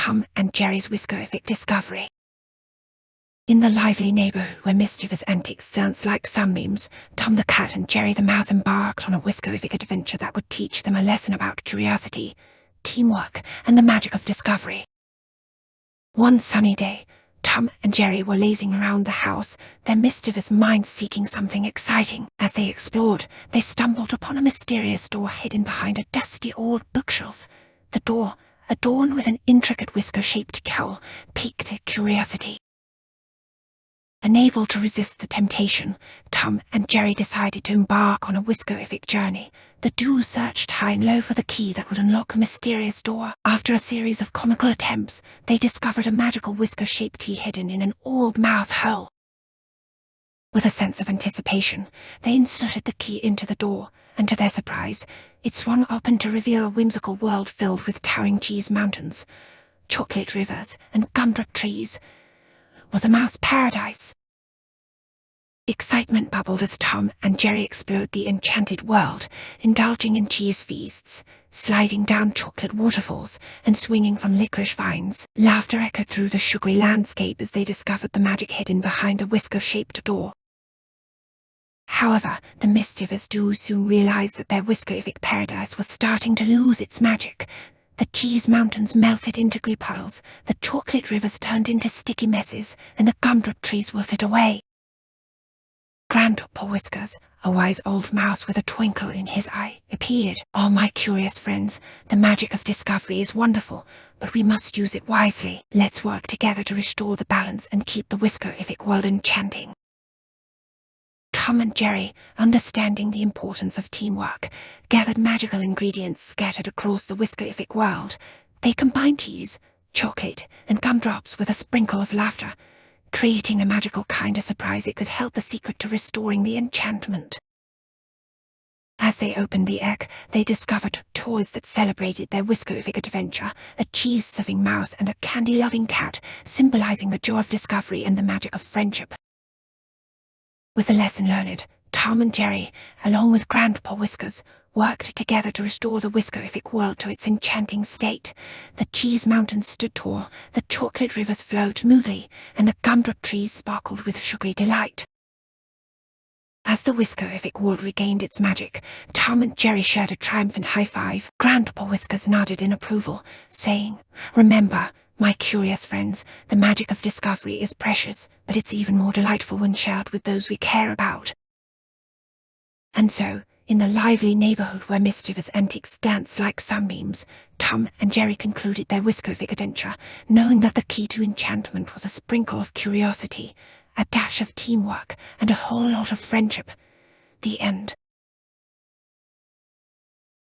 Tom and Jerry's Whisker-iffic discovery. In the lively neighborhood where mischievous antics dance like sunbeams, Tom the cat and Jerry the mouse embarked on a Whisker-iffic adventure that would teach them a lesson about curiosity, teamwork, and the magic of discovery. One sunny day, Tom and Jerry were lazing around the house, their mischievous minds seeking something exciting. As they explored, they stumbled upon a mysterious door hidden behind a dusty old bookshelf. The door, adorned with an intricate whisker-shaped cowl, piqued their curiosity. Unable to resist the temptation, Tom and Jerry decided to embark on a Whisker-iffic journey. The duo searched high and low for the key that would unlock the mysterious door. After a series of comical attempts, they discovered a magical whisker-shaped key hidden in an old mouse hole. With a sense of anticipation, they inserted the key into the door, and to their surprise, it swung open to reveal a whimsical world filled with towering cheese mountains, chocolate rivers, and gumdrop trees. It was a mouse paradise. Excitement bubbled as Tom and Jerry explored the enchanted world, indulging in cheese feasts, sliding down chocolate waterfalls, and swinging from licorice vines. Laughter echoed through the sugary landscape as they discovered the magic hidden behind the whisker-shaped door. However, the mischievous duo soon realized that their Whisker-iffic paradise was starting to lose its magic. The cheese mountains melted into glue puddles, the chocolate rivers turned into sticky messes, and the gumdrop trees wilted away. Grandpa Whiskers, a wise old mouse with a twinkle in his eye, appeared. "Oh, my curious friends, the magic of discovery is wonderful, but we must use it wisely. Let's work together to restore the balance and keep the Whisker-iffic world enchanting." Tom and Jerry, understanding the importance of teamwork, gathered magical ingredients scattered across the Whisker-iffic world. They combined cheese, chocolate, and gumdrops with a sprinkle of laughter, creating a magical kind of surprise that could help the secret to restoring the enchantment. As they opened the egg, they discovered toys that celebrated their Whisker-iffic adventure, a cheese-serving mouse and a candy-loving cat, symbolizing the joy of discovery and the magic of friendship. With the lesson learned, Tom and Jerry, along with Grandpa Whiskers, worked together to restore the Whisker-iffic world to its enchanting state. The cheese mountains stood tall, the chocolate rivers flowed smoothly, and the gumdrop trees sparkled with sugary delight. As the Whisker-iffic world regained its magic, Tom and Jerry shared a triumphant high five. Grandpa Whiskers nodded in approval, saying, "Remember, my curious friends, the magic of discovery is precious, but it's even more delightful when shared with those we care about." And so, in the lively neighborhood where mischievous antics danced like sunbeams, Tom and Jerry concluded their Whisker-iffic adventure, knowing that the key to enchantment was a sprinkle of curiosity, a dash of teamwork, and a whole lot of friendship. The end.